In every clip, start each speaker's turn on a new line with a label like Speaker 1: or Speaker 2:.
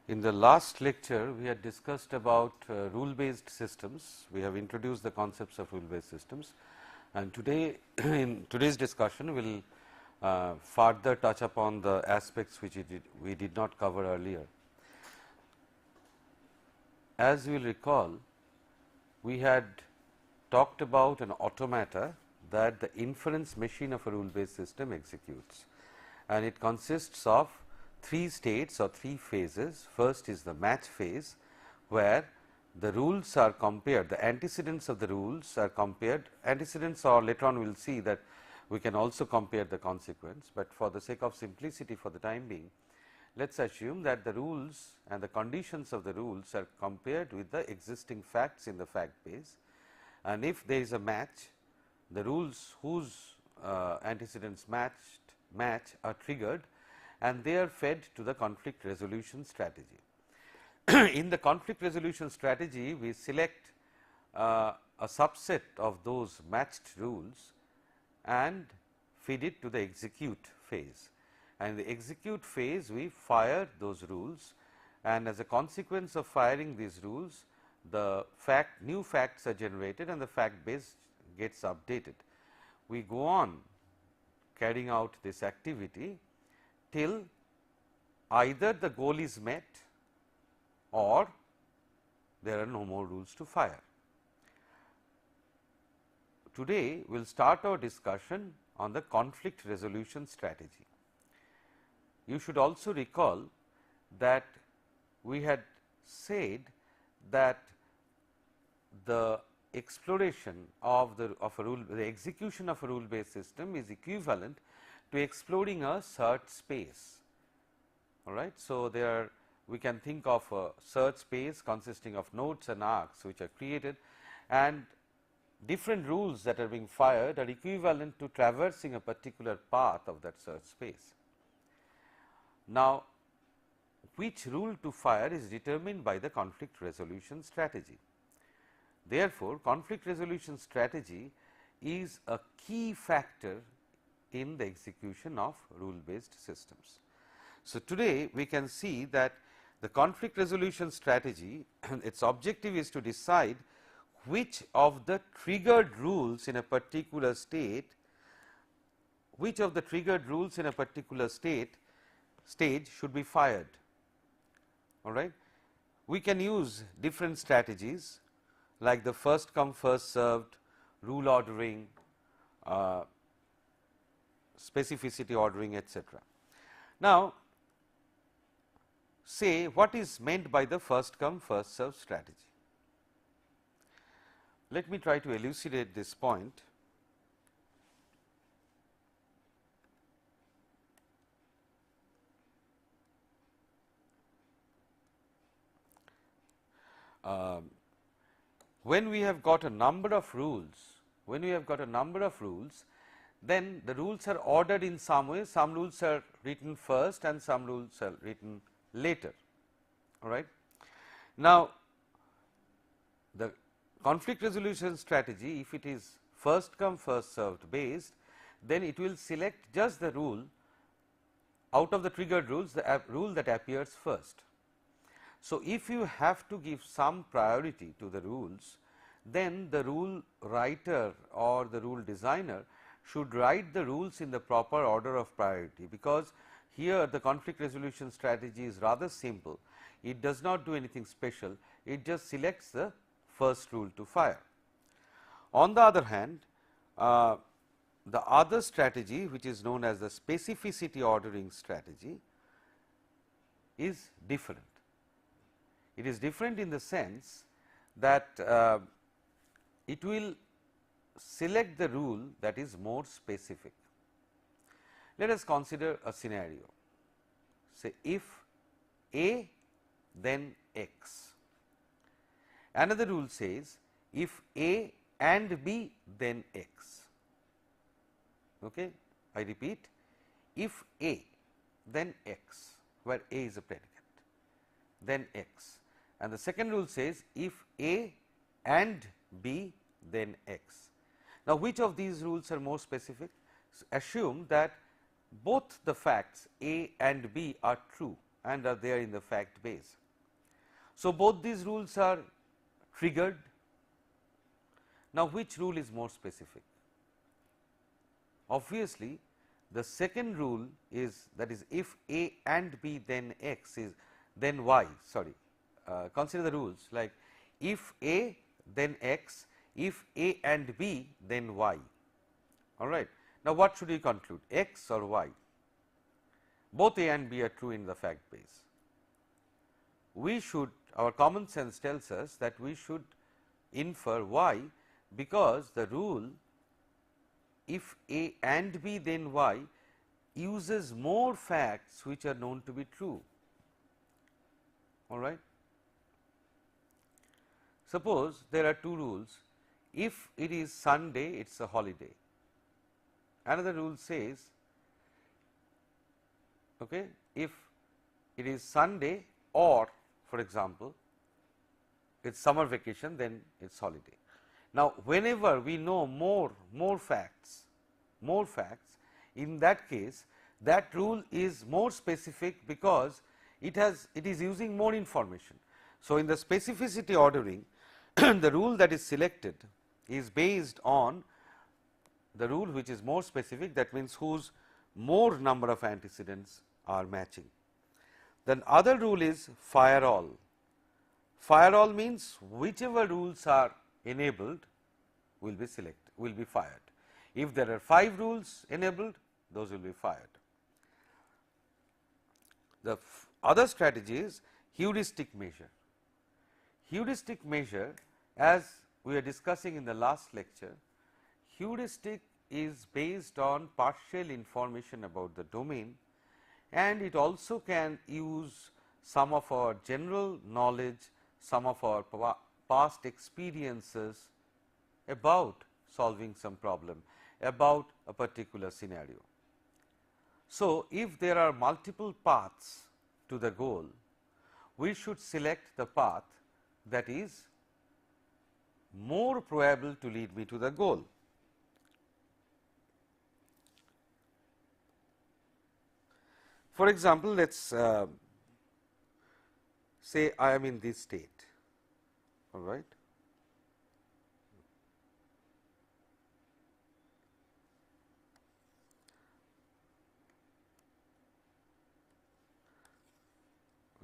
Speaker 1: In the last lecture, we had discussed about rule based systems. We have introduced the concepts of rule based systems, and today in today's discussion we will further touch upon the aspects which we did not cover earlier. As you will recall, we had talked about an automata that the inference machine of a rule based system executes, and it consists of three states or three phases. First is the match phase, where the rules are compared, the antecedents of the rules are compared. Antecedents, or later on we will see that we can also compare the consequence, but for the sake of simplicity for the time being, let us assume that the rules and the conditions of the rules are compared with the existing facts in the fact base, and if there is a match, the rules whose antecedents match are triggered and they are fed to the conflict resolution strategy. In the conflict resolution strategy, we select a subset of those matched rules and feed it to the execute phase, and in the execute phase we fire those rules, and as a consequence of firing these rules, the new facts are generated and the fact base gets updated. We go on carrying out this activity till either the goal is met or there are no more rules to fire. Today we will start our discussion on the conflict resolution strategy. You should also recall that we had said that the exploration of the execution of a rule based system is equivalent to exploring a search space. All right. So, there we can think of a search space consisting of nodes and arcs which are created, and different rules that are being fired are equivalent to traversing a particular path of that search space. Now, which rule to fire is determined by the conflict resolution strategy. Therefore, conflict resolution strategy is a key factor in the execution of rule based systems. So, today we can see that the conflict resolution strategy, its objective is to decide which of the triggered rules in a particular state, stage should be fired. All right. We can use different strategies like the first come first served, rule ordering, specificity ordering, etc. Now, say what is meant by the first come first served strategy. Let me try to elucidate this point. When we have got a number of rules, then the rules are ordered in some way. Some rules are written first and some rules are written later. All right. Now, the conflict resolution strategy, if it is first come first served based, then it will select just the rule out of the triggered rules, the rule that appears first. So, if you have to give some priority to the rules, then the rule writer or the rule designer should write the rules in the proper order of priority, because here the conflict resolution strategy is rather simple. It does not do anything special, it just selects the first rule to fire. On the other hand, the other strategy, which is known as the specificity ordering strategy, is different. It is different in the sense that it will select the rule that is more specific. Let us consider a scenario. Say if A then X. Another rule says if A and B then X. Okay. I repeat, if A then X, where A is a predicate, then X. And the second rule says if A and B then X. Now, which of these rules are more specific? So, assume that both the facts A and B are true. and are there in the fact base. So, both these rules are triggered. Now, which rule is more specific? Obviously, the second rule is, that is, if A and B then X is then Y, sorry, consider the rules like if A then X, if A and B then Y, all right. Now, what should we conclude, X or Y? Both A and B are true in the fact base. We should, our common sense tells us that we should infer Y, because the rule if A and B then Y uses more facts which are known to be true, all right. Suppose there are two rules, if it is Sunday it is a holiday. Another rule says, okay, if it is Sunday or, for example, it is summer vacation, then it is holiday. Now, whenever we know more facts, in that case that rule is more specific, because it is using more information. So, in the specificity ordering the rule that is selected is based on the rule which is more specific, that means whose more number of antecedents are matching. Then other rule is fire all. Fire all means whichever rules are enabled will be selected, will be fired. If there are 5 rules enabled, those will be fired. The other strategy is heuristic measure. Heuristic measure, as we are discussing in the last lecture, heuristic is based on partial information about the domain, and it also can use some of our general knowledge, some of our past experiences about solving some problem, about a particular scenario. So, if there are multiple paths to the goal, we should select the path that is more probable to lead me to the goal. For example, let us say I am in this state, all right.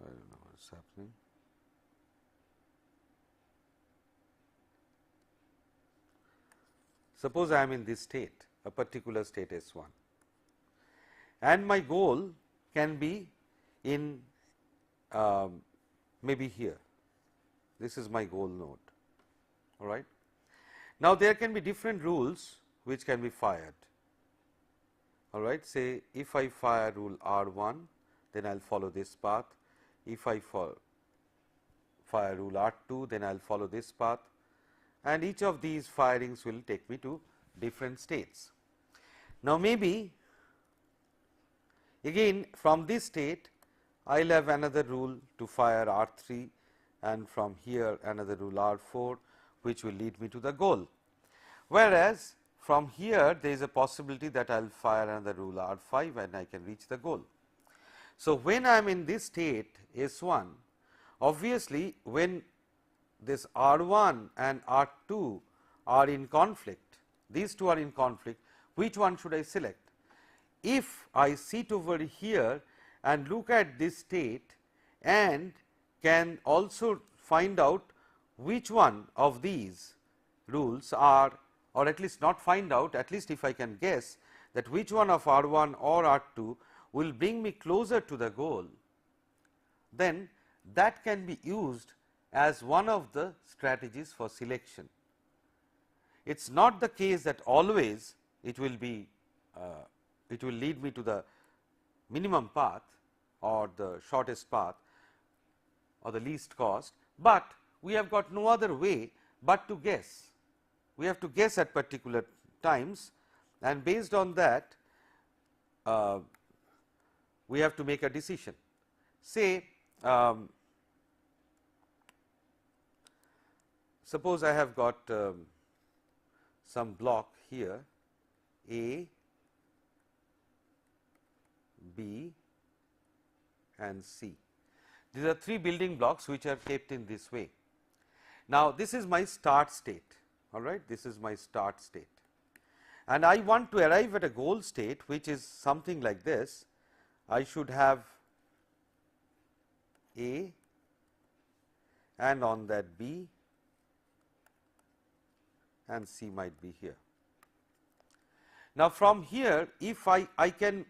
Speaker 1: I don't know what is happening. Suppose I am in this state, a particular state S1, and my goal can be in maybe here. This is my goal node, all right. Now, there can be different rules which can be fired, all right. Say if I fire rule R1, then I will follow this path. If I fire rule R2, then I will follow this path, and each of these firings will take me to different states. Now, maybe again from this state I will have another rule to fire R3, and from here another rule R4, which will lead me to the goal. Whereas, from here there is a possibility that I will fire another rule R5 and I can reach the goal. So, when I am in this state S1, obviously, when this R1 and R2 are in conflict, these two are in conflict, which one should I select? If I sit over here and look at this state and can also find out which one of these rules are, or at least not find out, at least if I can guess that which one of R1 or R2 will bring me closer to the goal, then that can be used as one of the strategies for selection. It is not the case that always it will be it will lead me to the minimum path or the shortest path or the least cost, but we have got no other way but to guess. We have to guess at particular times, and based on that we have to make a decision. Say suppose I have got some block here A, B and C. These are 3 building blocks which are kept in this way. Now, this is my start state, all right, this is my start state, and I want to arrive at a goal state which is something like this. I should have A and on that B and C might be here. Now, from here if I can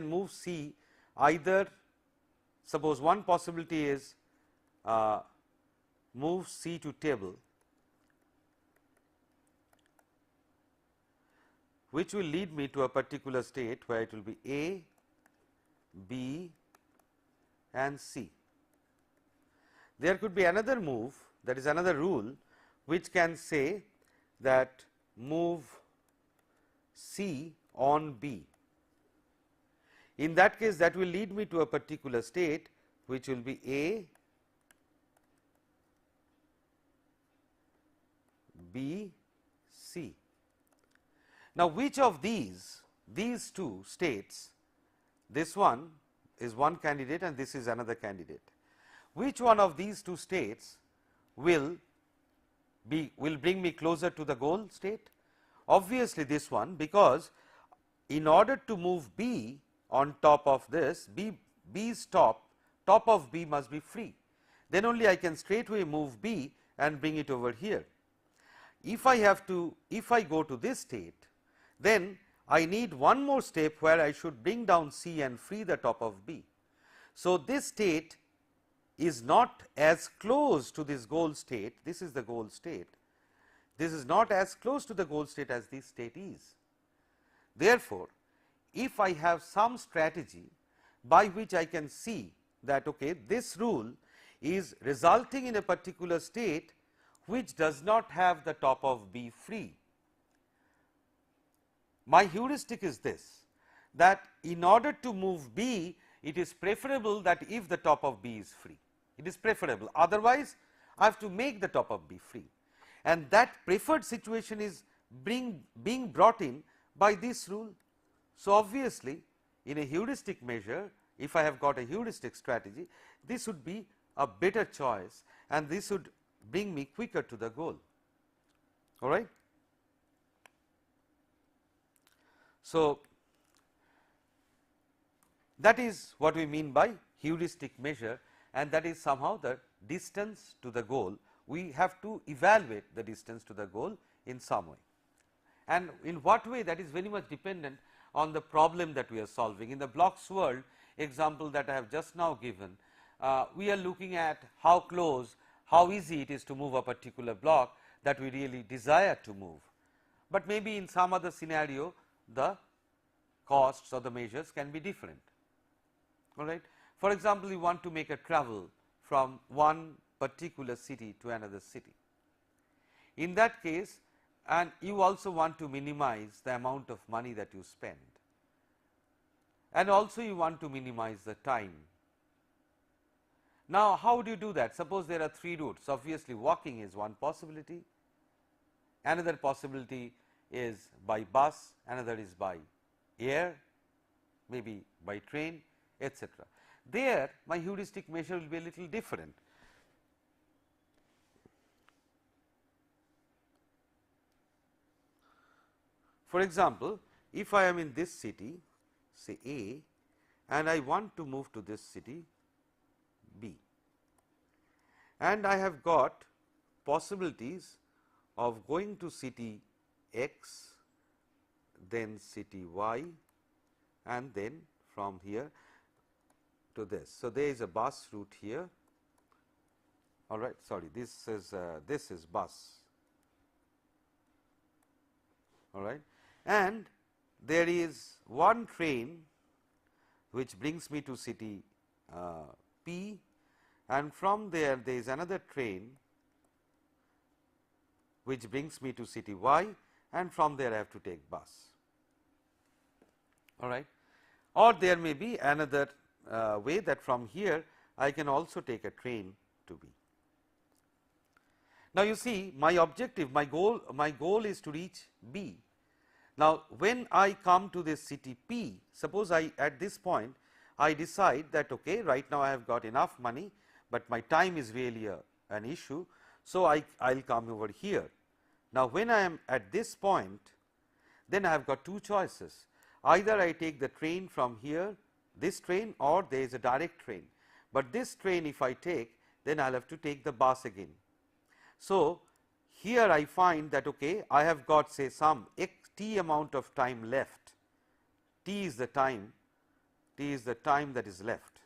Speaker 1: move C either, suppose one possibility is move C to table, which will lead me to a particular state where it will be A, B and C. There could be another move, that is another rule, which can say that move C on B. In that case, that will lead me to a particular state which will be A, B, C. Now, which of these two states, this one is one candidate and this is another candidate, which one of these two states will bring me closer to the goal state? Obviously, this one, because in order to move B on top of this, B's top of B must be free, then only I can straightway move B and bring it over here. If I go to this state, then I need one more step where I should bring down C and free the top of B. So, this state is not as close to this goal state, this is the goal state, this is not as close to the goal state as this state is. Therefore, if I have some strategy by which I can see that okay, this rule is resulting in a particular state which does not have the top of B free, my heuristic is this, that in order to move B, it is preferable that if the top of B is free, it is preferable, otherwise I have to make the top of B free, and that preferred situation is being brought in by this rule. So, obviously, in a heuristic measure, if I have got a heuristic strategy, this would be a better choice and this would bring me quicker to the goal, all right. So, that is what we mean by heuristic measure, and that is somehow the distance to the goal. We have to evaluate the distance to the goal in some way, and in what way, that is very much dependent on the problem that we are solving. In the blocks world example that I have just now given, we are looking at how close, how easy it is to move a particular block that we really desire to move, but maybe in some other scenario the costs or the measures can be different, all right. For example, you want to make a travel from one particular city to another city. In that case, and you also want to minimize the amount of money that you spend, and also you want to minimize the time. Now, how do you do that? Suppose there are 3 routes, obviously walking is one possibility, another possibility is by bus, another is by air, maybe by train, etc. There my heuristic measure will be a little different. For example, if I am in this city, say A, and I want to move to this city B, and I have got possibilities of going to city X, then city Y, and then from here to this. So, there is a bus route here, all right, sorry, this is bus, all right, and there is one train which brings me to city P, and from there is another train which brings me to city Y, and from there I have to take bus, all right. Or there may be another way that from here I can also take a train to B. Now, you see my objective, my goal is to reach B. Now, when I come to this city P, suppose at this point I decide that okay, right now I have got enough money, but my time is really an issue. So, I will come over here. Now, when I am at this point, then I have got two choices. Either I take the train from here, this train, or there is a direct train, but this train if I take, then I will have to take the bus again. So, here I find that okay, I have got say some x t amount of time left, t is the time that is left.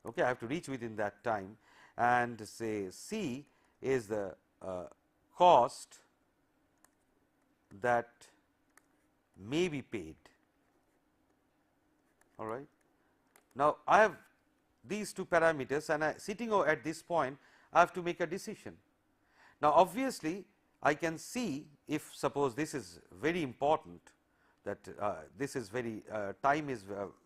Speaker 1: Okay, I have to reach within that time, and say c is the cost that may be paid. All right. Now, I have these two parameters, and sitting at this point I have to make a decision. Now, obviously, I can see if suppose this is very important, that this is very time is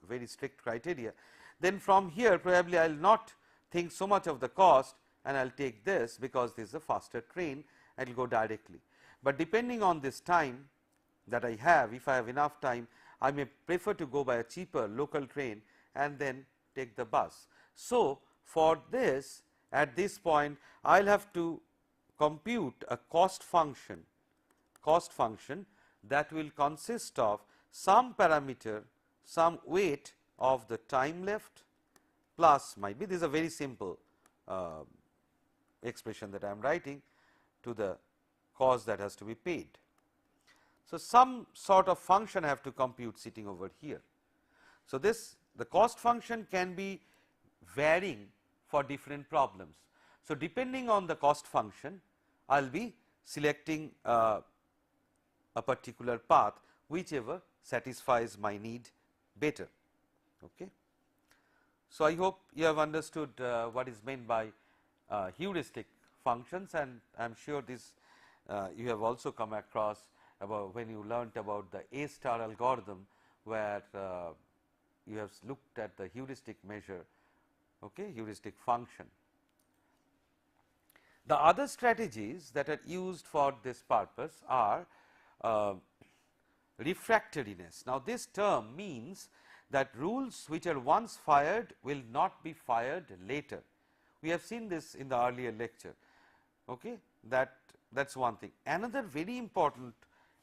Speaker 1: very strict criteria, then from here probably I will not think so much of the cost, and I will take this because this is a faster train, I will go directly. But depending on this time that I have, if I have enough time, I may prefer to go by a cheaper local train and then take the bus. So, for this at this point I will have to compute a cost function that will consist of some parameter, some weight of the time left plus might be, this is a very simple expression that I am writing, to the cost that has to be paid. So, some sort of function I have to compute sitting over here. So, the cost function can be varying for different problems. So, depending on the cost function, I will be selecting a particular path whichever satisfies my need better. Okay. So, I hope you have understood what is meant by heuristic functions, and I am sure this you have also come across about when you learnt about the A star algorithm, where you have looked at the heuristic measure, okay, heuristic function. The other strategies that are used for this purpose are refractoriness. Now, this term means that rules which are once fired will not be fired later. We have seen this in the earlier lecture. Okay, that is one thing. Another very important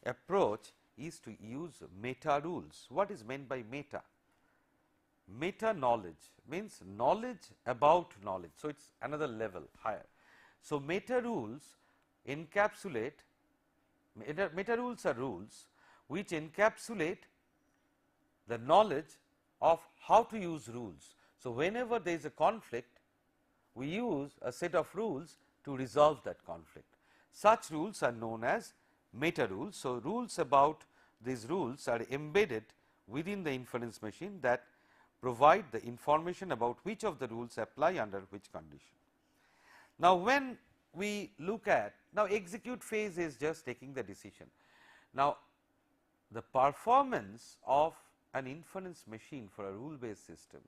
Speaker 1: approach is to use meta rules. What is meant by meta? Meta knowledge means knowledge about knowledge. So, it is another level higher. So, meta rules encapsulate, meta rules are rules which encapsulate the knowledge of how to use rules. So, whenever there is a conflict, we use a set of rules to resolve that conflict. Such rules are known as meta rules. So, rules about these rules are embedded within the inference machine that provide the information about which of the rules apply under which condition. Now, when we look at, now execute phase is just taking the decision. Now, the performance of an inference machine for a rule based system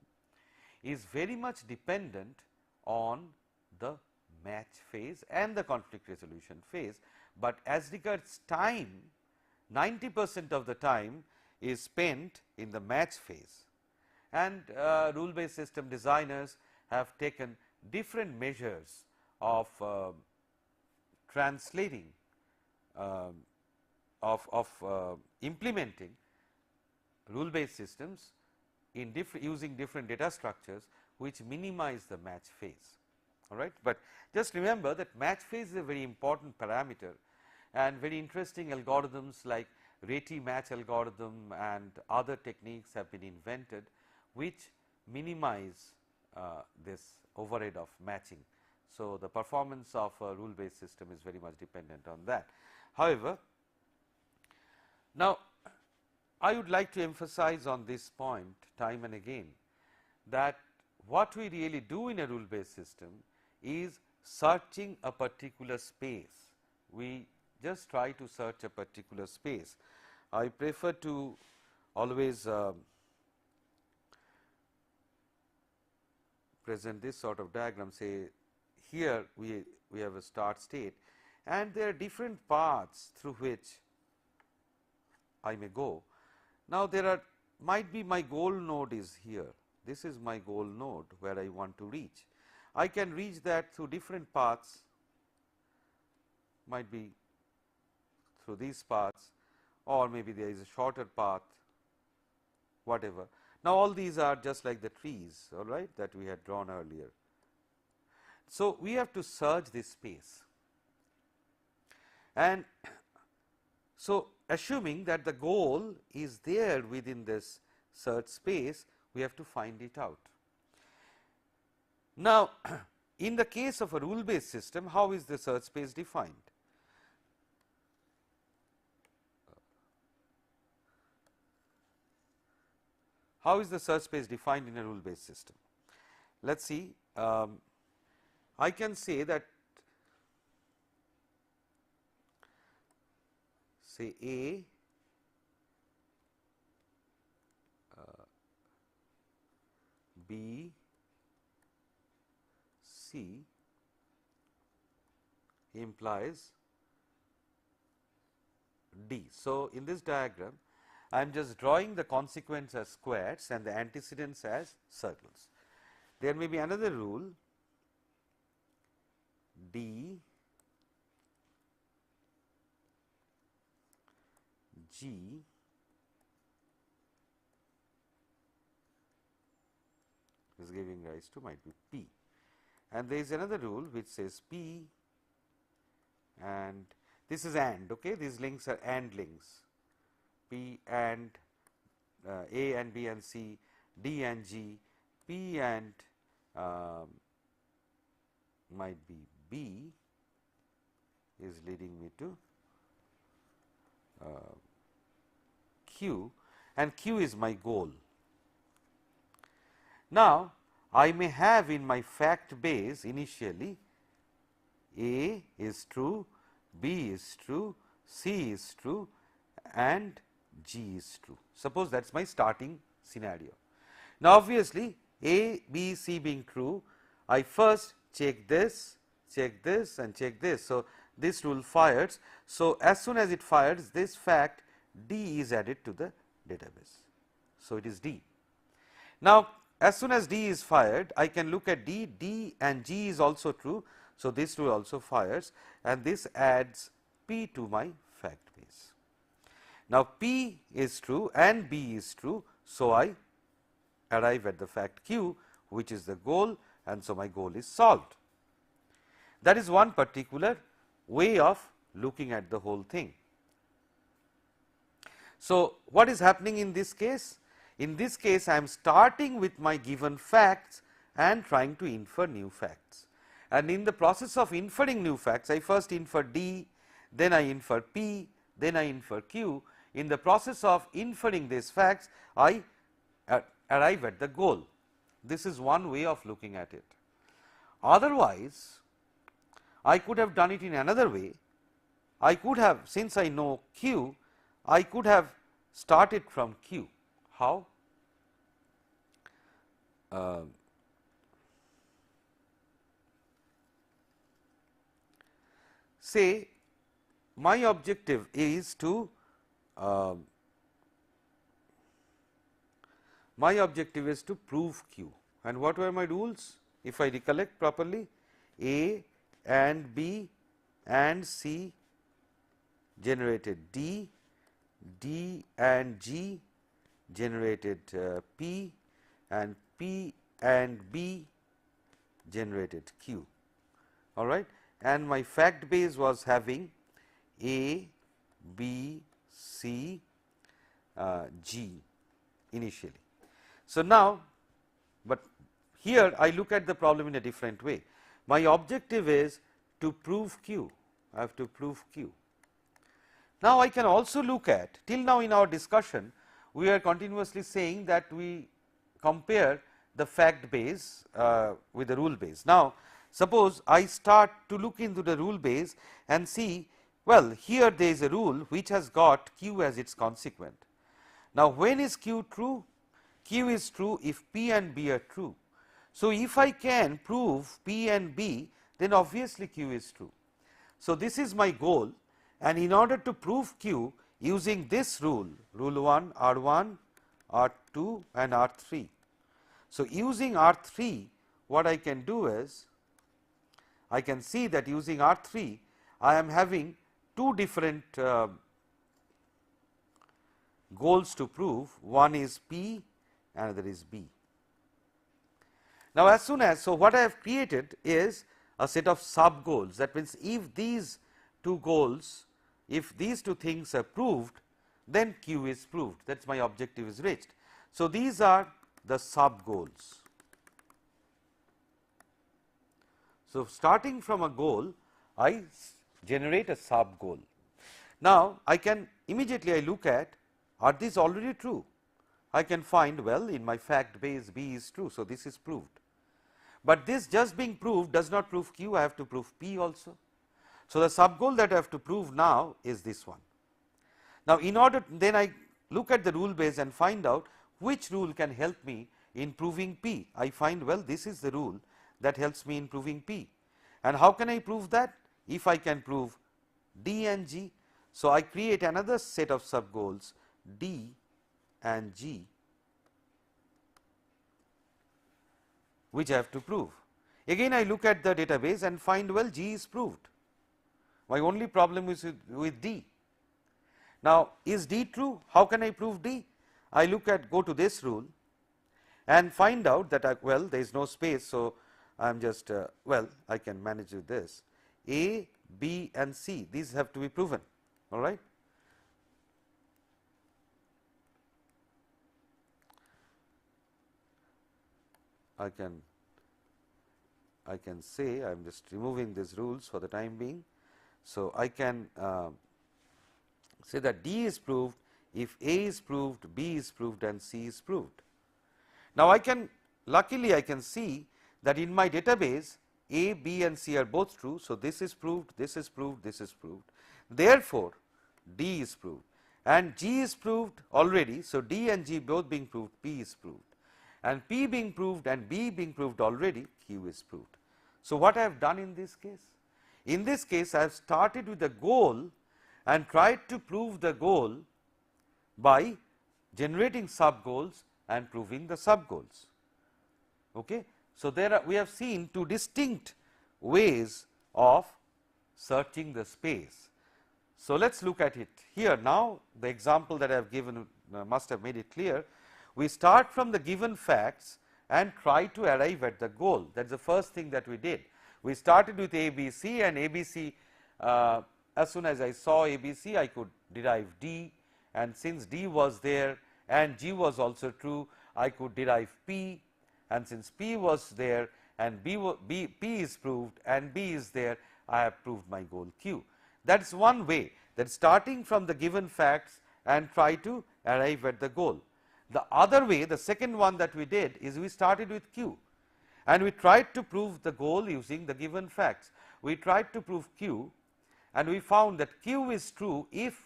Speaker 1: is very much dependent on the match phase and the conflict resolution phase, but as regards time, 90% of the time is spent in the match phase, and rule based system designers have taken different measures of translating implementing rule based systems in using different data structures which minimize the match phase. All right, but just remember that match phase is a very important parameter, and very interesting algorithms like Reti match algorithm and other techniques have been invented which minimize this overhead of matching. So, the performance of a rule based system is very much dependent on that. However, now I would like to emphasize on this point time and again that what we really do in a rule based system is searching a particular space. We just try to search a particular space. I prefer to always present this sort of diagram. Say here we have a start state, and there are different paths through which I may go. Now, there are might be my goal node is here. This is my goal node where I want to reach. I can reach that through different paths, might be through these paths, or maybe there is a shorter path, whatever. Now, all these are just like the trees, all right, that we had drawn earlier. So, we have to search this space, and so assuming that the goal is there within this search space, we have to find it out. Now, in the case of a rule based system, how is the search space defined? How is the search space defined in a rule based system? Let us see. I can say that, say A B C implies D. So, in this diagram I am just drawing the consequents as squares and the antecedents as circles. There may be another rule D G is giving rise to might be P, and there is another rule which says P, and this is AND, okay, these links are AND links, P and A and B and C, D and G, P and might be B is leading me to Q, and Q is my goal. Now, I may have in my fact base initially A is true, B is true, C is true, and G is true. Suppose that is my starting scenario. Now, obviously, A, B, C being true, I first check this and check this. So, this rule fires. So, as soon as it fires, this fact D is added to the database. So, it is D. Now, as soon as D is fired, I can look at D, D and G is also true. So, this rule also fires, and this adds P to my fact base. Now, P is true and B is true. So, I arrive at the fact Q, which is the goal, and so my goal is solved. That is one particular way of looking at the whole thing. So, what is happening in this case? In this case, I am starting with my given facts and trying to infer new facts. And in the process of inferring new facts, I first infer D, then I infer P, then I infer Q. In the process of inferring these facts, I arrive at the goal. This is one way of looking at it. Otherwise, I could have done it in another way. I could have, since I know Q, I could have started from Q. How? Say my objective is to prove Q, and what were my rules? If I recollect properly, A and B and C generated D, D and G generated P, and P and B generated Q, all right, and my fact base was having A, B, C, G initially. So, now, but here I look at the problem in a different way. My objective is to prove Q, I have to prove Q. Now, I can also look at, till now in our discussion, we are continuously saying that we compare the fact base with the rule base. Now, suppose I start to look into the rule base and see, well, here there is a rule which has got Q as its consequent. Now, when is Q true? Q is true if P and B are true. So, if I can prove P and B, then obviously Q is true. So, this is my goal, and in order to prove Q using this rule, rule 1 R 1, R2 and R3. So, using R3 what I can do is I can see that using R3 I am having two different goals to prove, one is P, another is B. Now, as soon as, so what I have created is a set of sub goals, that means if these two goals, if these two things are proved, then Q is proved, that is my objective is reached. So, these are the sub goals. So, starting from a goal I generate a sub goal. Now, I can immediately I look at, are these already true? I can find, well, in my fact base B is true. So, this is proved, but this just being proved does not prove Q, I have to prove P also. So, the sub goal that I have to prove now is this one. Now, in order then I look at the rule base and find out which rule can help me in proving P. I find, well, this is the rule that helps me in proving P, and how can I prove that? If I can prove D and G. So, I create another set of sub goals D and G, which I have to prove. Again I look at the database and find, well, G is proved, my only problem is with D. Now, is D true? How can I prove D? I look at, go to this rule and find out that well, there is no space. So, I am just well, I can manage with this A, B and C, these have to be proven, all right. I can say I am just removing these rules for the time being. So, I can say that D is proved if A is proved, B is proved and C is proved. Now, I can luckily I can see that in my database A, B and C are both true. So, this is proved, this is proved, this is proved, therefore, D is proved and G is proved already. So, D and G both being proved, P is proved, and P being proved and B being proved already, Q is proved. So, what I have done in this case? In this case I have started with the goal and tried to prove the goal by generating sub goals and proving the sub goals. Okay. So, there are, we have seen two distinct ways of searching the space. So, let us look at it here. Now, the example that I have given must have made it clear. We start from the given facts and try to arrive at the goal. That is the first thing that we did. We started with ABC and ABC, as soon as I saw ABC I could derive D, and since D was there and G was also true, I could derive P, and since P was there and P is proved and B is there, I have proved my goal Q. That is one way, that starting from the given facts and try to arrive at the goal. The other way, the second one that we did is we started with Q and we tried to prove the goal using the given facts. We tried to prove Q and we found that Q is true if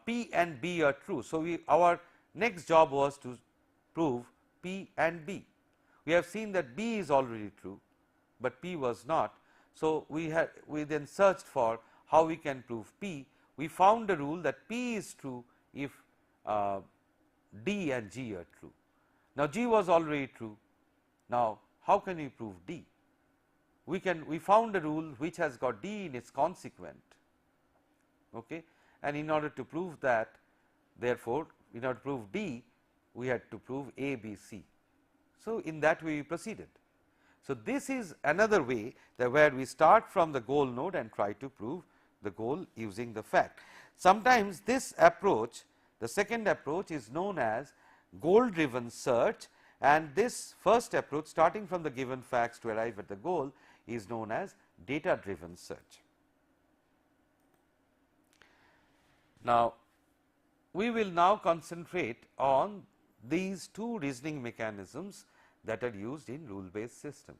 Speaker 1: P and B are true. So, our next job was to prove P and B. We have seen that B is already true, but P was not. So, we then searched for how we can prove P. We found a rule that P is true if D and G are true. Now, G was already true. Now, how can we prove D? We found a rule which has got D in its consequent, okay, and in order to prove that, therefore, in order to prove D, we had to prove A, B, C. So, in that way we proceeded. So, this is another way that where we start from the goal node and try to prove the goal using the fact. Sometimes this approach, the second approach, is known as goal driven search, and this first approach, starting from the given facts to arrive at the goal, is known as data driven search. Now, we will now concentrate on these two reasoning mechanisms that are used in rule based system.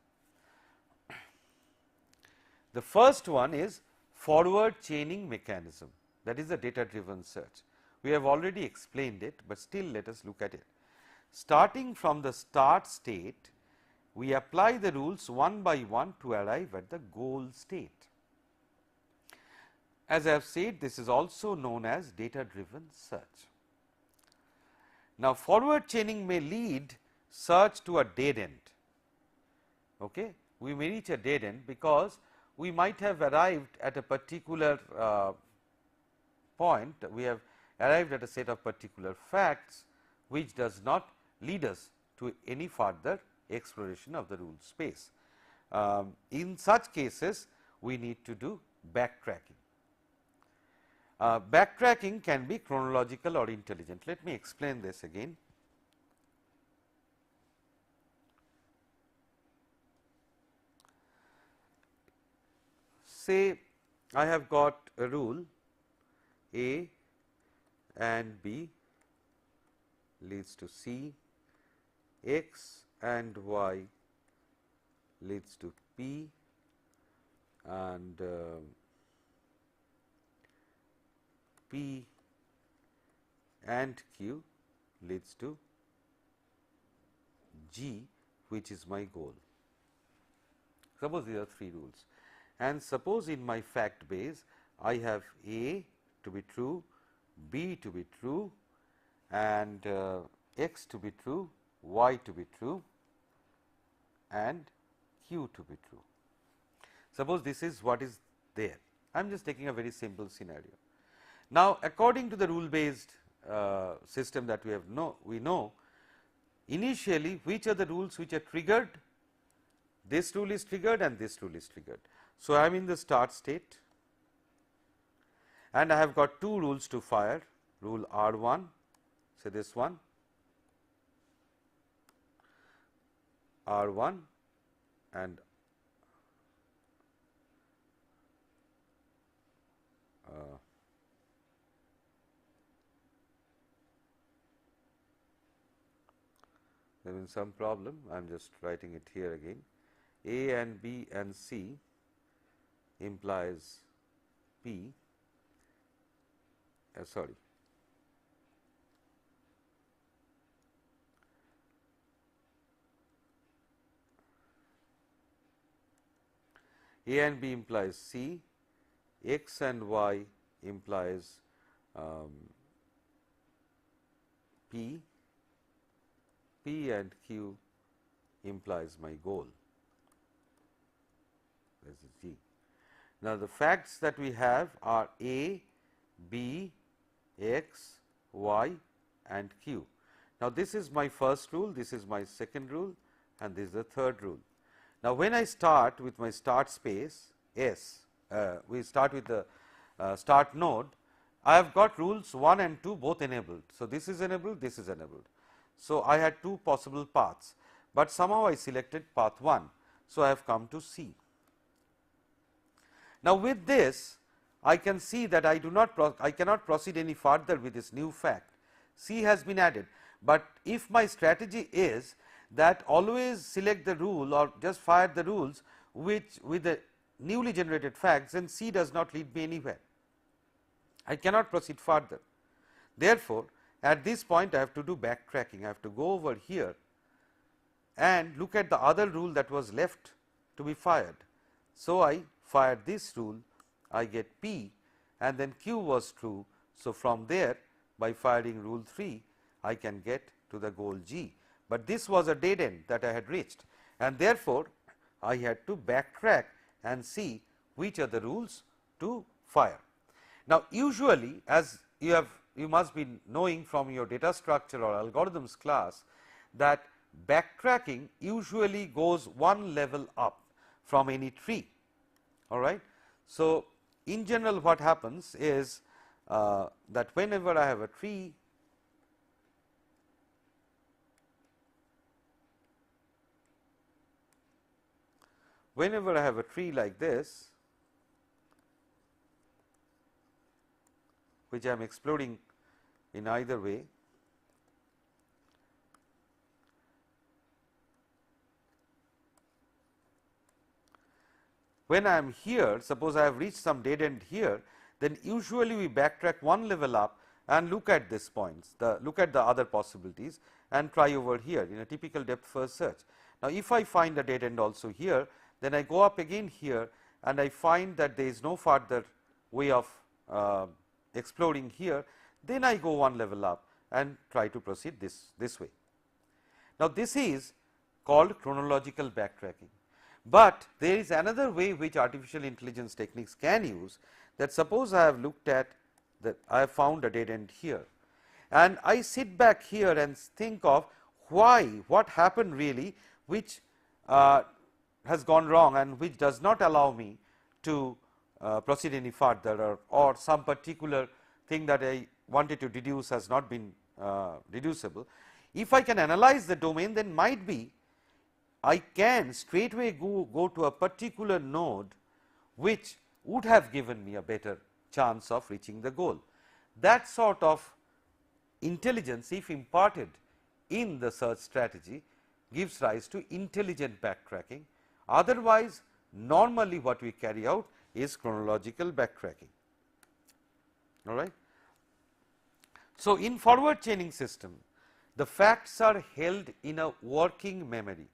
Speaker 1: The first one is forward chaining mechanism, that is a data driven search. We have already explained it, but still let us look at it. Starting from the start state, we apply the rules one by one to arrive at the goal state. As I have said, this is also known as data driven search. Now, forward chaining may lead search to a dead end. Okay? We may reach a dead end because we might have arrived at a particular point, we have arrived at a set of particular facts which does not lead us to any further exploration of the rule space. In such cases, we need to do backtracking. Backtracking can be chronological or intelligent. Let me explain this again. Say I have got a rule A and B leads to C, X and Y leads to P, and P and Q leads to G, which is my goal. Suppose these are three rules, and suppose in my fact base I have A to be true, B to be true, and X to be true, Y to be true, and Q to be true. Suppose this is what is there. I am just taking a very simple scenario. Now, according to the rule based system that we know initially which are the rules which are triggered. This rule is triggered and this rule is triggered. So, I am in the start state and I have got two rules to fire, rule R1, say this one, R1 and there is some problem, I am just writing it here again. A and B and C implies P, sorry, A and B implies C, X and Y implies P, P and Q implies my goal, this is G. Now, the facts that we have are A, B, X, Y and Q. Now, this is my first rule, this is my second rule and this is the third rule. Now, when I start with my start space S, we start with the start node, I have got rules 1 and 2 both enabled. So, this is enabled, this is enabled. So, I had two possible paths, but somehow I selected path 1. So, I have come to C. Now, with this I can see that I cannot proceed any further with this new fact. C has been added, but if my strategy is that always select the rule or just fire the rules which with the newly generated facts, then C does not lead me anywhere. I cannot proceed further. Therefore, at this point I have to do backtracking. I have to go over here and look at the other rule that was left to be fired. So, I fired this rule, I get P and then Q was true. So, from there by firing rule 3 I can get to the goal G, but this was a dead end that I had reached and therefore, I had to backtrack and see which are the rules to fire. Now, usually as you must be knowing from your data structure or algorithms class that backtracking usually goes one level up from any tree, all right. So, in general what happens is that whenever I have a tree, like this, which I am exploring in either way, when I am here, suppose I have reached some dead end here, then usually we backtrack one level up and look at these points, look at the other possibilities and try over here in a typical depth first search. Now, if I find a dead end also here, then I go up again here and I find that there is no further way of exploring here, then I go one level up and try to proceed this way. Now, this is called chronological backtracking, but there is another way which artificial intelligence techniques can use. That suppose I have looked at that, I have found a dead end here, and I sit back here and think of why, what happened really, which has gone wrong and which does not allow me to proceed any further, or some particular thing that I wanted to deduce has not been deducible. If I can analyze the domain, then might be I can straightway go to a particular node which would have given me a better chance of reaching the goal. That sort of intelligence, if imparted in the search strategy, gives rise to intelligent backtracking. Otherwise, normally what we carry out is chronological backtracking. All right. So, in forward chaining system, the facts are held in a working memory.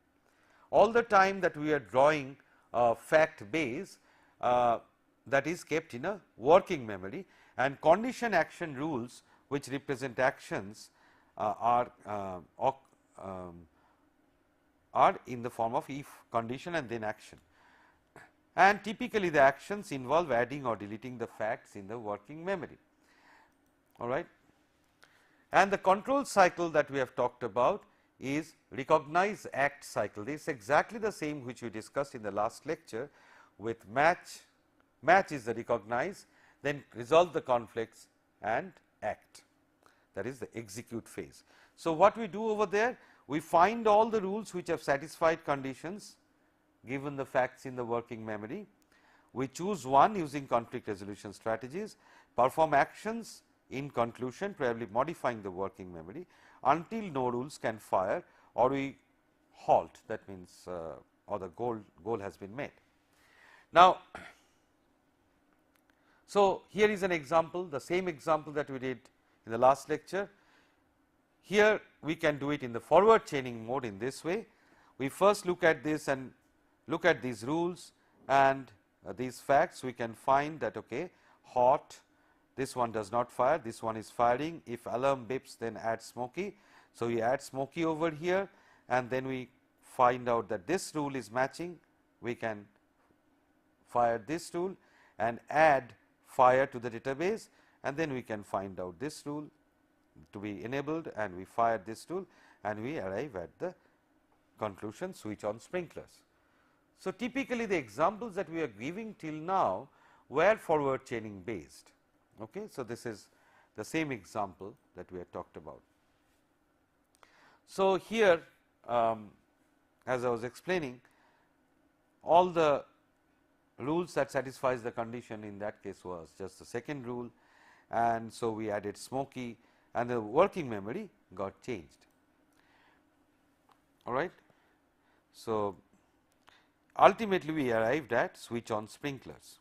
Speaker 1: All the time that we are drawing a fact base, that is kept in a working memory, and condition action rules which represent actions are in the form of if condition and then action, and typically the actions involve adding or deleting the facts in the working memory. All right. And the control cycle that we have talked about is recognize act cycle. This is exactly the same which we discussed in the last lecture with match. Match is the recognize, then resolve the conflicts and act, that is the execute phase. So, what we do over there, we find all the rules which have satisfied conditions given the facts in the working memory. We choose one using conflict resolution strategies, perform actions in conclusion, probably modifying the working memory until no rules can fire, or we halt, that means or the goal has been met. Now, so here is an example, the same example that we did in the last lecture. Here we can do it in the forward chaining mode in this way. We first look at this and look at these rules and these facts. We can find that okay, hot, this one does not fire, this one is firing. If alarm beeps, then add smoky. So, we add smoky over here, and then we find out that this rule is matching. We can fire this rule and add fire to the database, and then we can find out this rule to be enabled, and we fire this rule, and we arrive at the conclusion, switch on sprinklers. So, typically the examples that we are giving till now were forward chaining based. Okay. So, this is the same example that we had talked about. So, here as I was explaining, all the rules that satisfies the condition in that case was just the second rule, and so we added smoky and the working memory got changed. All right. So, ultimately we arrived at switch on sprinklers.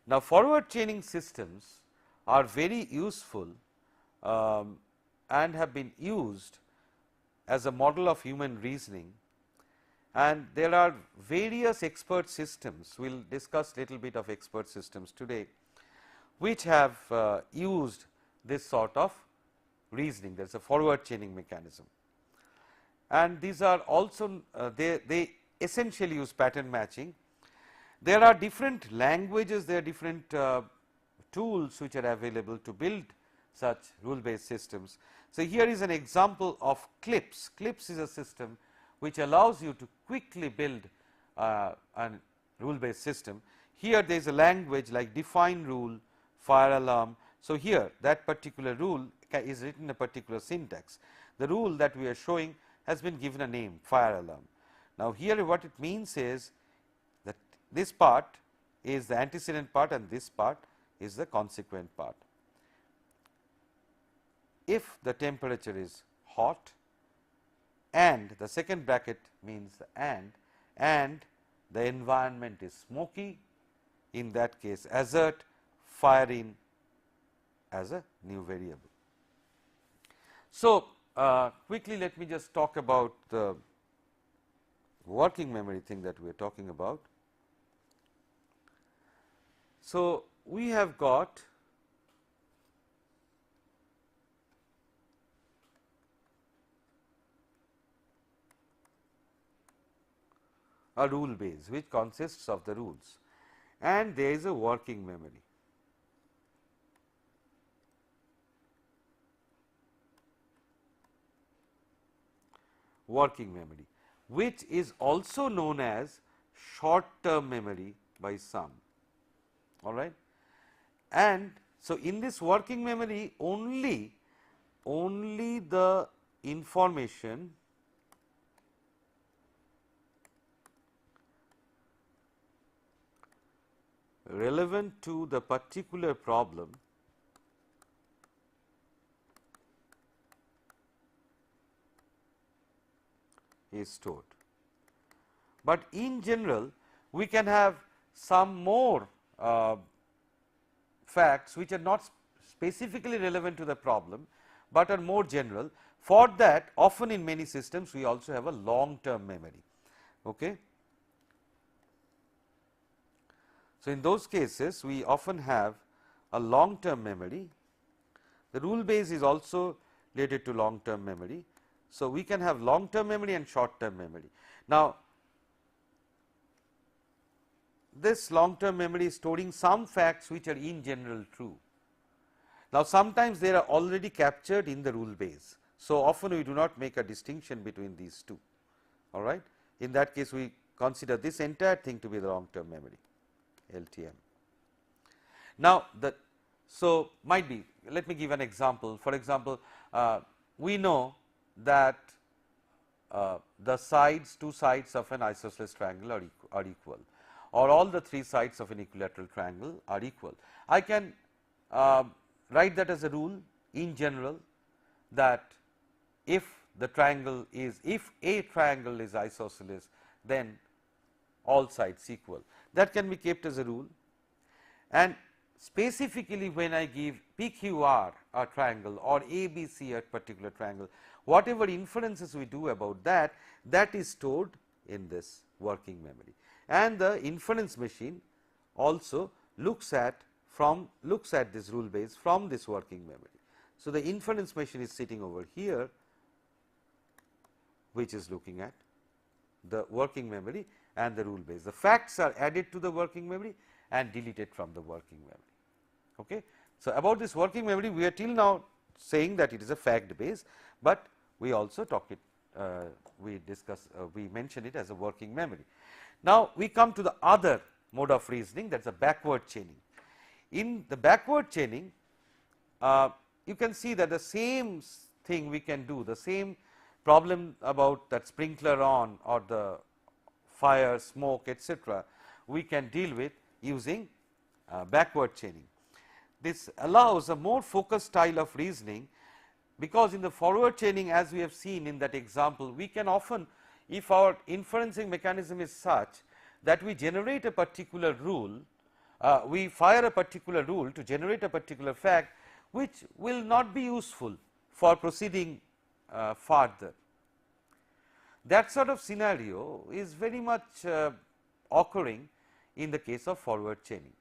Speaker 1: Now, forward chaining systems are very useful and have been used as a model of human reasoning, and there are various expert systems. We will discuss little bit of expert systems today, which have used this sort of reasoning. There is a forward chaining mechanism, and these are also they essentially use pattern matching. There are different languages, there are different tools which are available to build such rule based systems. So, here is an example of CLIPS. CLIPS is a system which allows you to quickly build a rule based system. Here there is a language like define rule, fire alarm. So, here that particular rule is written in a particular syntax. The rule that we are showing has been given a name, fire alarm. Now, here what it means is that this part is the antecedent part and this part is the consequent part. If the temperature is hot and the second bracket means and the environment is smoky, in that case assert fire in as a new variable. So, quickly let me just talk about the working memory thing that we are talking about. So, we have got a rule base which consists of the rules, and there is a working memory. Working memory, which is also known as short term memory by some, all right. And so, in this working memory only the information relevant to the particular problem is stored. But in general, we can have some more facts which are not specifically relevant to the problem, but are more general. For that, often in many systems we also have a long term memory. Okay. So, in those cases we often have a long term memory. The rule base is also related to long term memory. So, we can have long term memory and short term memory. Now, this long term memory is storing some facts which are in general true. Now, sometimes they are already captured in the rule base. So, often we do not make a distinction between these two, all right. In that case, we consider this entire thing to be the long term memory, LTM. Now, so might be, let me give an example. For example, we know that the sides, two sides of an isosceles triangle are equal, or all the three sides of an equilateral triangle are equal. I can write that as a rule in general, that if a triangle is isosceles, then all sides equal. That can be kept as a rule, and specifically when I give PQR a triangle or ABC a particular triangle, whatever inferences we do about that, that is stored in this working memory, and the inference machine also looks at this rule base from this working memory. So, the inference machine is sitting over here, which is looking at the working memory and the rule base. The facts are added to the working memory and deleted from the working memory. Okay. So, about this working memory, we are till now saying that it is a fact base, but we also we mention it as a working memory. Now, we come to the other mode of reasoning, that is a backward chaining. In the backward chaining, you can see that the same thing we can do, the same problem about that sprinkler on or the fire, smoke, etc., we can deal with using backward chaining. This allows a more focused style of reasoning, because in the forward chaining, as we have seen in that example, we can often, if our inferencing mechanism is such that we generate a particular rule, we fire a particular rule to generate a particular fact which will not be useful for proceeding further. That sort of scenario is very much occurring in the case of forward chaining.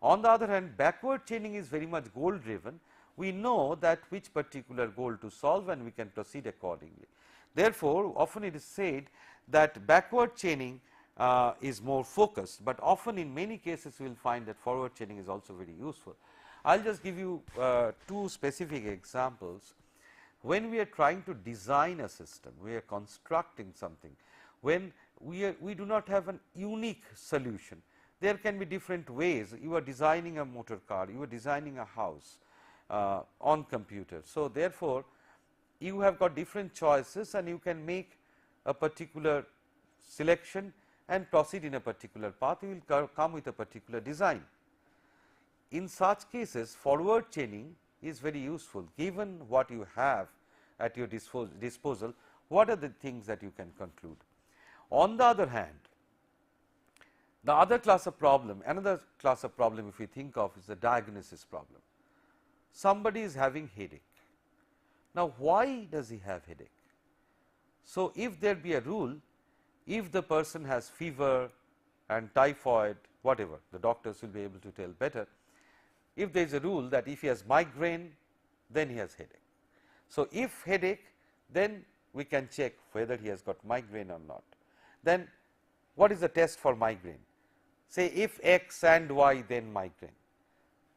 Speaker 1: On the other hand, backward chaining is very much goal driven. We know that which particular goal to solve and we can proceed accordingly. Therefore, often it is said that backward chaining is more focused, but often in many cases we will find that forward chaining is also very useful. I will just give you two specific examples. When we are trying to design a system, we are constructing something, when we do not have a unique solution, there can be different ways. You are designing a motor car, you are designing a house on computer. So, therefore, you have got different choices and you can make a particular selection and proceed in a particular path, you will come with a particular design. In such cases, forward chaining is very useful, given what you have at your disposal, what are the things that you can conclude. On the other hand, the other class of problem, another class of problem if we think of, is the diagnosis problem. Somebody is having headache. Now, why does he have headache? So, if there be a rule, if the person has fever and typhoid, whatever, the doctors will be able to tell better. If there is a rule that if he has migraine, then he has headache. So, if headache, then we can check whether he has got migraine or not. Then what is the test for migraine? Say if X and Y then migraine.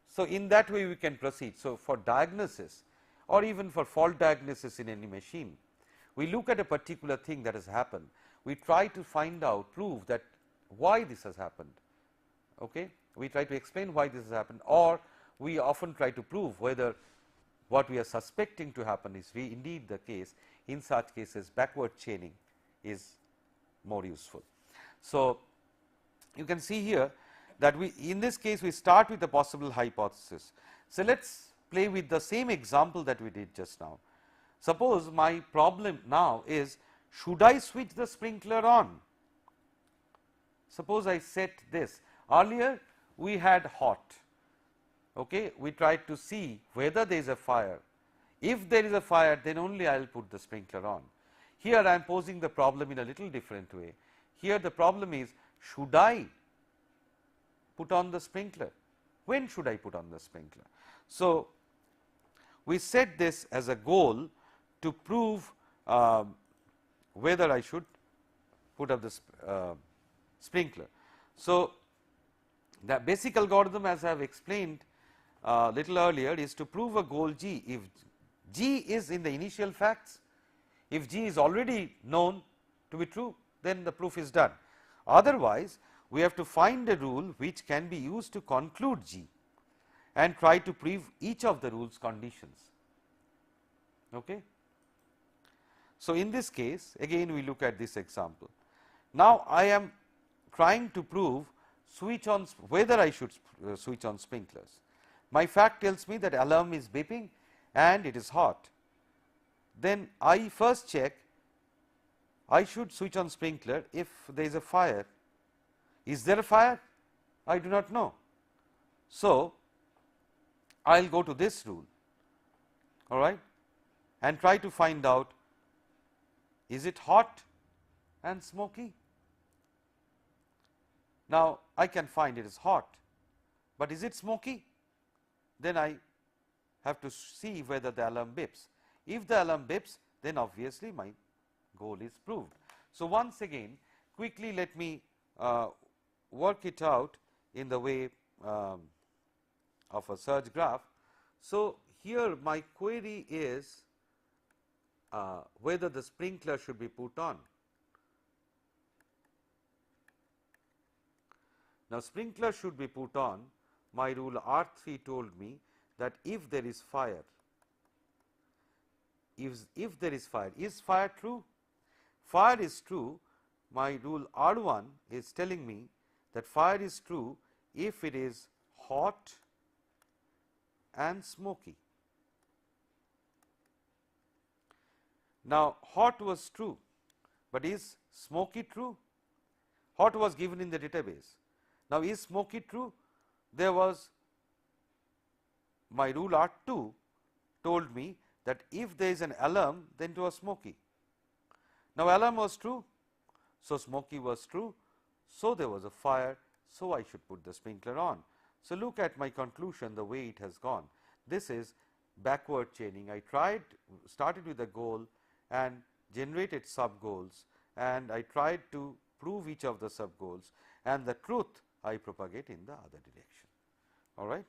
Speaker 1: So, in that way we can proceed. So, for diagnosis or even for fault diagnosis in any machine, we look at a particular thing that has happened, we try to find out, prove that why this has happened. Okay? We try to explain why this has happened, or we often try to prove whether what we are suspecting to happen is indeed the case. In such cases, backward chaining is more useful. So, you can see here that we, in this case, we start with the possible hypothesis. So, let us play with the same example that we did just now. Suppose my problem now is, should I switch the sprinkler on? Suppose I set this. Earlier we had hot, okay. We tried to see whether there is a fire. If there is a fire, then only I will put the sprinkler on. Here I am posing the problem in a little different way. Here the problem is, should I put on the sprinkler? When should I put on the sprinkler? So, we set this as a goal to prove whether I should put up the sprinkler. So, the basic algorithm, as I have explained little earlier, is to prove a goal G. If G is in the initial facts, if G is already known to be true, then the proof is done. Otherwise, we have to find a rule which can be used to conclude G and try to prove each of the rule's conditions. Okay. So, in this case, again we look at this example. Now, I am trying to prove switch on, whether I should switch on sprinklers. My fact tells me that alarm is beeping and it is hot. Then I first check, I should switch on sprinkler if there is a fire. Is there a fire? I do not know. So, I will go to this rule, all right, and try to find out, is it hot and smoky? Now, I can find it is hot, but is it smoky? Then I have to see whether the alarm beeps. If the alarm beeps, then obviously my goal is proved. So, once again quickly let me work it out in the way of a search graph. So, here my query is whether the sprinkler should be put on. Now, sprinkler should be put on. My rule R3 told me that if there is fire, if there is fire, is fire true? Fire is true. My rule R1 is telling me that fire is true if it is hot and smoky. Now, hot was true, but is smoky true? Hot was given in the database. Now, is smoky true? There was, my rule R2 told me that if there is an alarm, then it was smoky. Now, alarm was true, so smoky was true, so there was a fire, so I should put the sprinkler on. So, look at my conclusion, the way it has gone. This is backward chaining. I started with a goal and generated sub goals, and I tried to prove each of the sub goals, and the truth I propagate in the other direction. All right.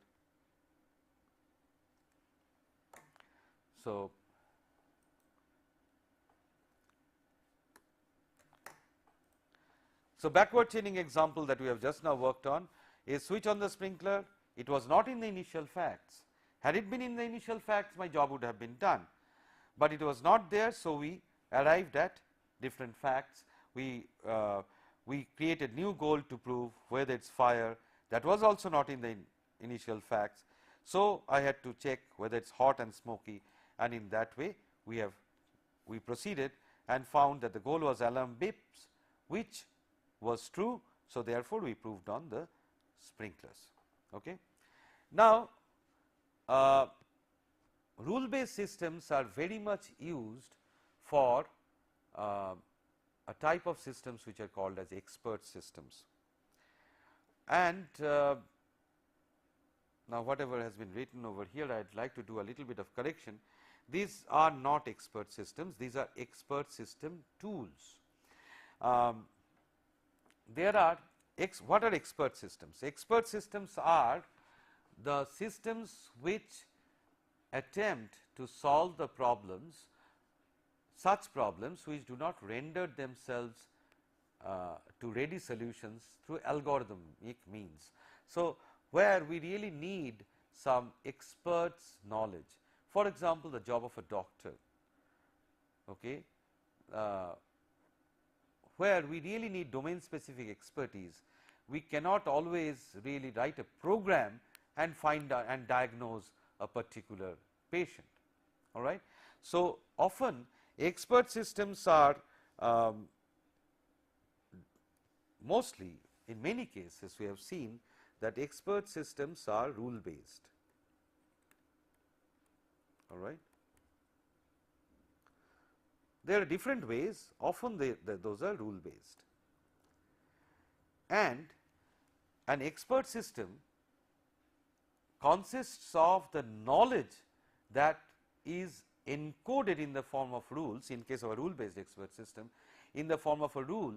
Speaker 1: So, backward chaining example that we have just now worked on is switch on the sprinkler. It was not in the initial facts. Had it been in the initial facts, my job would have been done, but it was not there. So, we arrived at different facts. We created new goal to prove whether it is fire, that was also not in the initial facts. So, I had to check whether it is hot and smoky, and in that way we proceeded and found that the goal was alarm beeps, which was true. So, therefore, we proved on the sprinklers. Okay. Now, rule based systems are very much used for a type of systems which are called as expert systems. And now, whatever has been written over here, I would like to do a little bit of correction. These are not expert systems, these are expert system tools. there are what are expert systems? Expert systems are the systems which attempt to solve the problems, such problems which do not render themselves to ready solutions through algorithmic means. So, where we really need some experts knowledge, for example, the job of a doctor, okay, where we really need domain specific expertise. We cannot always really write a program and find and diagnose a particular patient, all right. So, often expert systems are mostly, in many cases we have seen that expert systems are rule based, all right. There are different ways, often those are rule based, and an expert system consists of the knowledge that is encoded in the form of rules, in case of a rule based expert system, in the form of a rule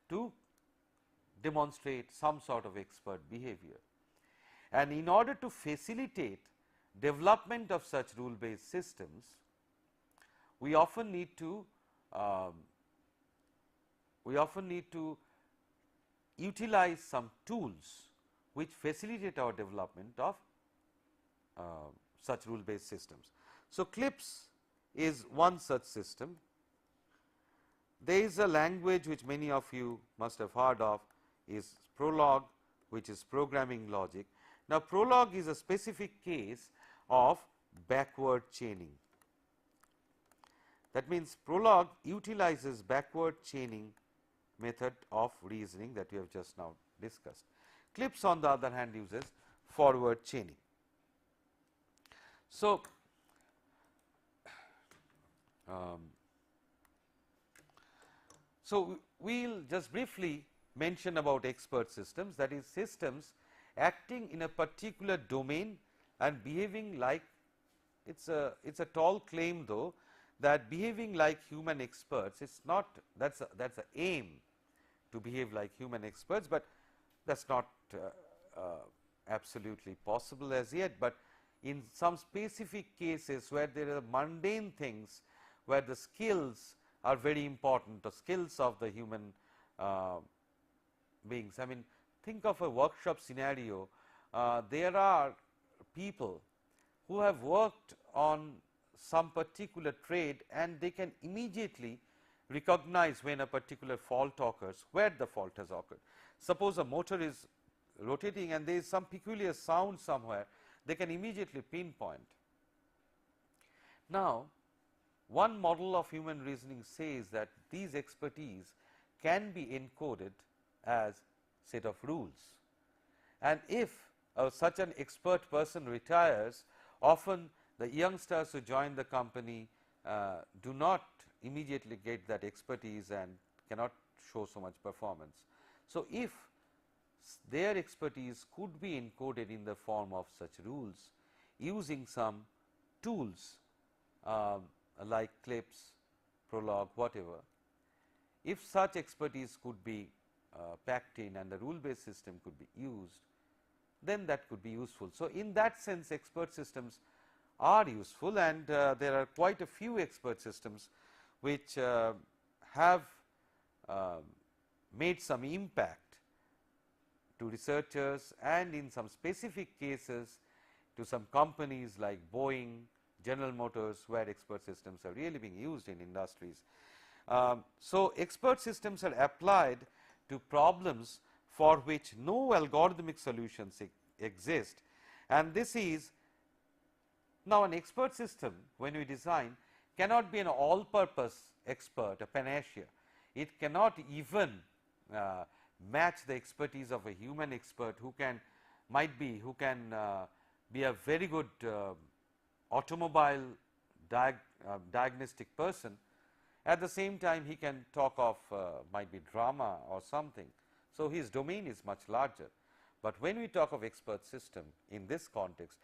Speaker 1: to demonstrate some sort of expert behavior. And in order to facilitate development of such rule based systems, we often need to utilize some tools which facilitate our development of such rule based systems. So, CLIPS is one such system. There is a language which many of you must have heard of, is Prolog, which is programming logic. Now, Prolog is a specific case of backward chaining. That means, Prolog utilizes backward chaining method of reasoning that we have just now discussed. CLIPS on the other hand uses forward chaining. So, we will just briefly mention about expert systems, that is systems acting in a particular domain and behaving like, it's a tall claim though, that behaving like human experts, it's not, that's a aim to behave like human experts, but that's not absolutely possible as yet. But in some specific cases where there are mundane things, where the skills are very important, the skills of the human beings. I mean, think of a workshop scenario. There are people who have worked on some particular trade and they can immediately recognize when a particular fault occurs, where the fault has occurred. Suppose a motor is rotating and there is some peculiar sound somewhere, they can immediately pinpoint. Now, one model of human reasoning says that these expertise can be encoded as set of rules, and if such an expert person retires, often the youngsters who join the company do not immediately get that expertise and cannot show so much performance. So, if their expertise could be encoded in the form of such rules using some tools like CLIPS, Prolog, whatever, if such expertise could be packed in and the rule based system could be used, then that could be useful. So, in that sense expert systems are useful, and there are quite a few expert systems which have made some impact to researchers, and in some specific cases to some companies like Boeing, General Motors, where expert systems are really being used in industries. So, expert systems are applied to problems for which no algorithmic solutions exist, and this is now an expert system when we design cannot be an all purpose expert, a panacea. It cannot even match the expertise of a human expert who can be a very good automobile diagnostic person. At the same time, he can talk of might be drama or something. So, his domain is much larger, but when we talk of expert system in this context,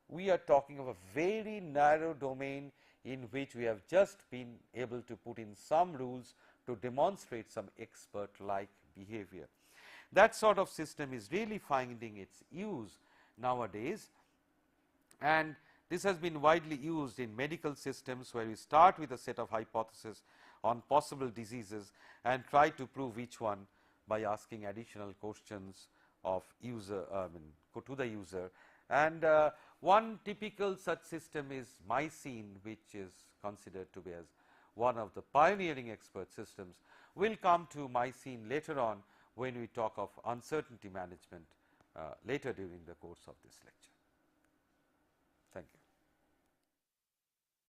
Speaker 1: we are talking of a very narrow domain in which we have just been able to put in some rules to demonstrate some expert like behavior. That sort of system is really finding its use nowadays, and this has been widely used in medical systems, where we start with a set of hypotheses on possible diseases and try to prove each one by asking additional questions of user to the user. And one typical such system is mycene, which is considered to be as one of the pioneering expert systems. We will come to mycene later on when we talk of uncertainty management later during the course of this lecture.